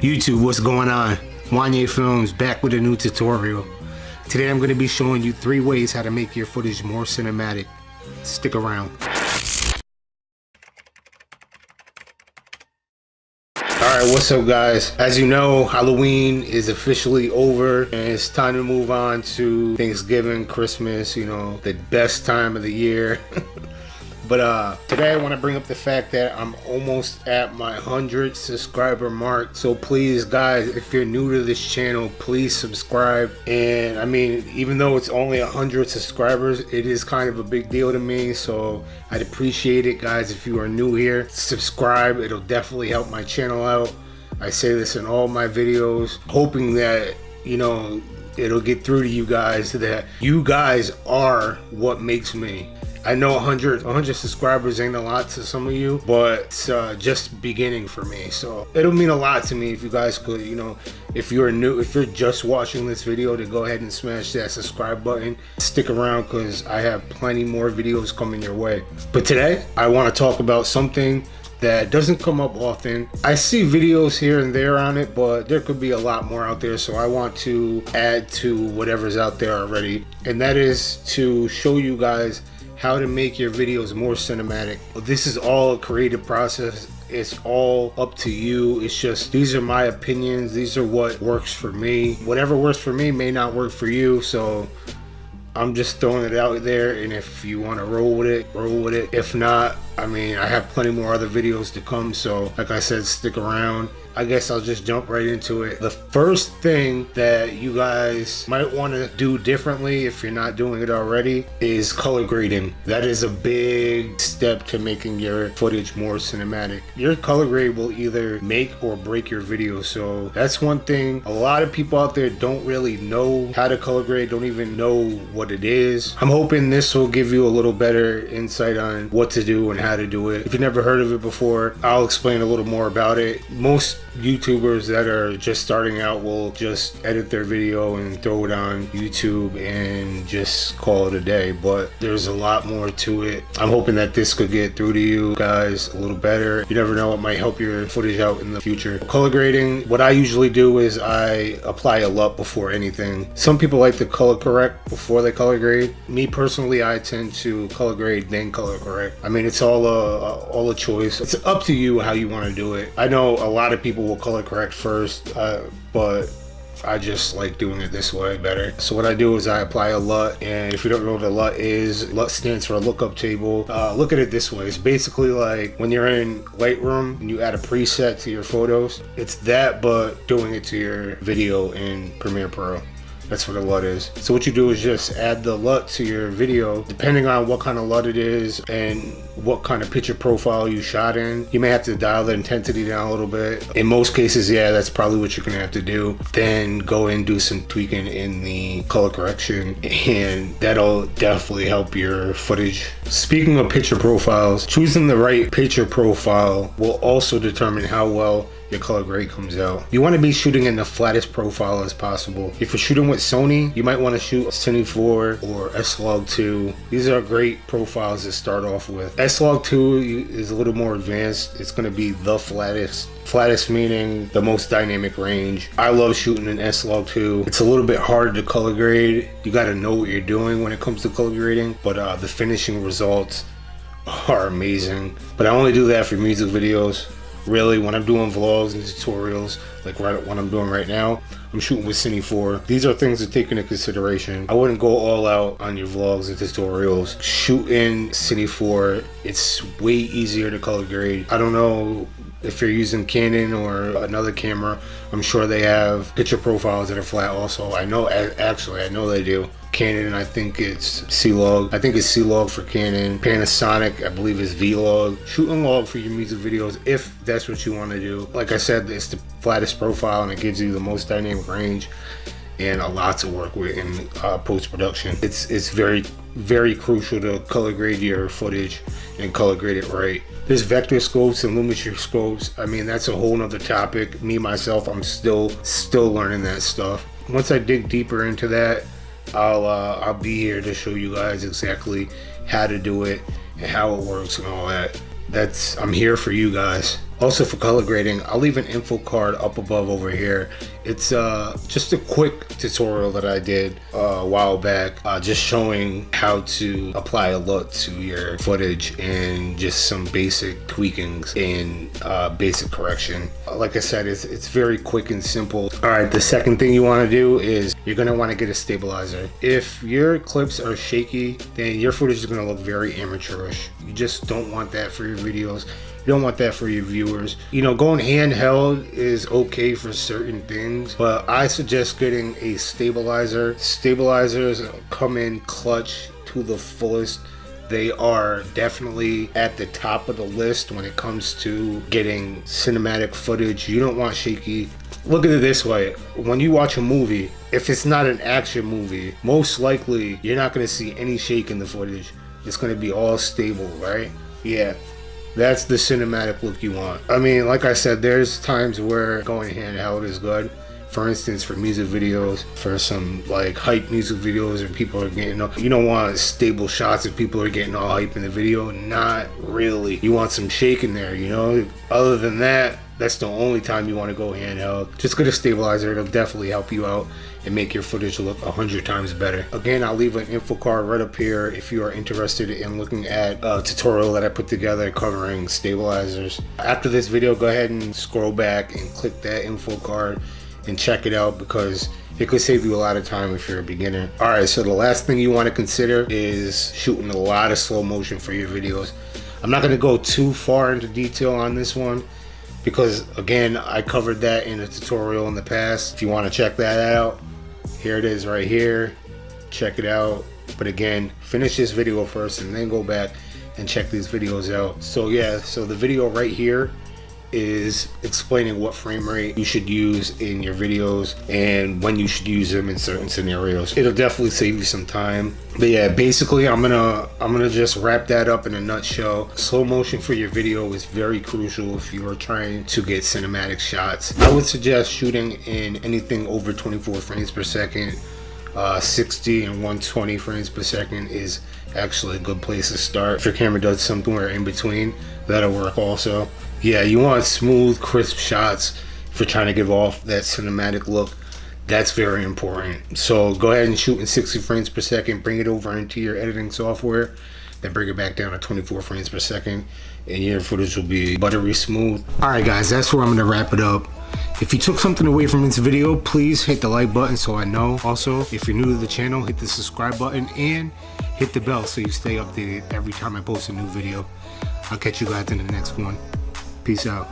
YouTube, what's going on? Wanye Films back with a new tutorial. Today I'm going to be showing you 3 ways how to make your footage more cinematic. Stick around. Alright, what's up guys? As you know, Halloween is officially over and it's time to move on to Thanksgiving, Christmas, you know, the best time of the year. But today I want to bring up the fact that I'm almost at my 100 subscriber mark. So please guys, if you're new to this channel, please subscribe. And I mean, even though it's only 100 subscribers, it is kind of a big deal to me. So I'd appreciate it guys if you are new here. Subscribe, it'll definitely help my channel out. I say this in all my videos, hoping that, you know, it'll get through to you guys that you guys are what makes me. I know 100 subscribers ain't a lot to some of you, but it's just beginning for me. So it'll mean a lot to me if you guys could, you know, if you're new, if you're just watching this video, to go ahead and smash that subscribe button. Stick around because I have plenty more videos coming your way. But today I want to talk about something that doesn't come up often. I see videos here and there on it, but there could be a lot more out there. So I want to add to whatever's out there already. And that is to show you guys how to make your videos more cinematic. This is all a creative process. It's all up to you. It's just, these are my opinions. These are what works for me. Whatever works for me may not work for you. So I'm just throwing it out there, and if you want to roll with it, roll with it. If not, I mean, I have plenty more other videos to come, so like I said, stick around. I guess I'll just jump right into it. The first thing that you guys might want to do differently, if you're not doing it already, is color grading. That is a big step to making your footage more cinematic. Your color grade will either make or break your video, so that's one thing. A lot of people out there don't really know how to color grade, don't even know what it is. I'm hoping this will give you a little better insight on what to do and how to do it. If you've never heard of it before, I'll explain a little more about it. Most YouTubers that are just starting out will just edit their video and throw it on YouTube and just call it a day, but there's a lot more to it. I'm hoping that this could get through to you guys a little better. You never know, it might help your footage out in the future. Color grading, what I usually do is I apply a LUT before anything. Some people like to color correct before they color grade. Me personally, I tend to color grade then color correct. I mean, it's all a choice. It's up to you how you want to do it. I know a lot of people will color correct first, but I just like doing it this way better. So what I do is I apply a LUT, and if you don't know what a LUT is, LUT stands for a lookup table. Look at it this way. It's basically like when you're in Lightroom and you add a preset to your photos. It's that, but doing it to your video in Premiere Pro. That's what a LUT is. So what you do is just add the LUT to your video, depending on what kind of LUT it is and what kind of picture profile you shot in. You may have to dial the intensity down a little bit. In most cases, yeah, that's probably what you're gonna have to do. Then go and do some tweaking in the color correction, and that'll definitely help your footage. Speaking of picture profiles, choosing the right picture profile will also determine how well your color grade comes out. You want to be shooting in the flattest profile as possible. If you're shooting with Sony, you might want to shoot Cine 4 or S-Log2. These are great profiles to start off with. S-Log2 is a little more advanced. It's going to be the flattest. Flattest meaning the most dynamic range. I love shooting in S-Log2. It's a little bit harder to color grade. You got to know what you're doing when it comes to color grading, but the finishing results are amazing. But I only do that for music videos. Really, when I'm doing vlogs and tutorials, like what I'm doing right now, I'm shooting with Cine 4. These are things to take into consideration. I wouldn't go all out on your vlogs and tutorials. Shoot in Cine 4. It's way easier to color grade. I don't know if you're using Canon or another camera. I'm sure they have picture profiles that are flat also. I know, actually, I know they do. Canon, I think it's C-Log. I think it's C-Log for Canon. Panasonic, I believe, is V-Log. Shoot in log for your music videos if that's what you want to do. Like I said, it's the flattest profile and it gives you the most dynamic range and a lot to work with in post-production. It's very, very crucial to color grade your footage and color grade it right. There's vector scopes and lumetri scopes. I mean, that's a whole nother topic. Me, myself, I'm still learning that stuff. Once I dig deeper into that, I'll be here to show you guys exactly how to do it and how it works and all that. I'm here for you guys. Also for color grading, I'll leave an info card up above over here. It's just a quick tutorial that I did a while back, just showing how to apply a LUT to your footage and just some basic tweakings and basic correction. Like I said, it's very quick and simple. All right, the second thing you want to do is you're going to want to get a stabilizer. If your clips are shaky, then your footage is going to look very amateurish. You just don't want that for your videos. You don't want that for your viewers. You know, going handheld is okay for certain things, but I suggest getting a stabilizer. Stabilizers come in clutch to the fullest. They are definitely at the top of the list when it comes to getting cinematic footage. You don't want shaky. Look at it this way. When you watch a movie, if it's not an action movie, most likely you're not going to see any shake in the footage. It's going to be all stable, right? Yeah. That's the cinematic look you want. I mean, like I said, there's times where going handheld is good. For instance, for music videos, for some like hype music videos and people are getting, you don't want stable shots if people are getting all hype in the video. Not really. You want some shake in there, you know? Other than that, that's the only time you want to go handheld. Just get a stabilizer. It'll definitely help you out and make your footage look 100 times better. Again, I'll leave an info card right up here if you are interested in looking at a tutorial that I put together covering stabilizers. After this video, go ahead and scroll back and click that info card and check it out, because it could save you a lot of time if you're a beginner. All right, so the last thing you want to consider is shooting a lot of slow motion for your videos. I'm not going to go too far into detail on this one, because again, I covered that in a tutorial in the past. If you want to check that out, here it is right here. Check it out. But again, finish this video first and then go back and check these videos out. So yeah, so the video right here is explaining what frame rate you should use in your videos and when you should use them in certain scenarios. It'll definitely save you some time. But yeah, basically I'm gonna just wrap that up in a nutshell. Slow motion for your video is very crucial if you are trying to get cinematic shots. I would suggest shooting in anything over 24 frames per second. 60 and 120 frames per second is actually a good place to start. If your camera does somewhere in between, that'll work also. Yeah, you want smooth, crisp shots if you're trying to give off that cinematic look. That's very important. So go ahead and shoot in 60 frames per second, bring it over into your editing software, then bring it back down to 24 frames per second, and your footage will be buttery smooth. All right, guys, that's where I'm gonna wrap it up. If you took something away from this video, please hit the like button so I know. Also, if you're new to the channel, hit the subscribe button and hit the bell so you stay updated every time I post a new video. I'll catch you guys in the next one. Peace out.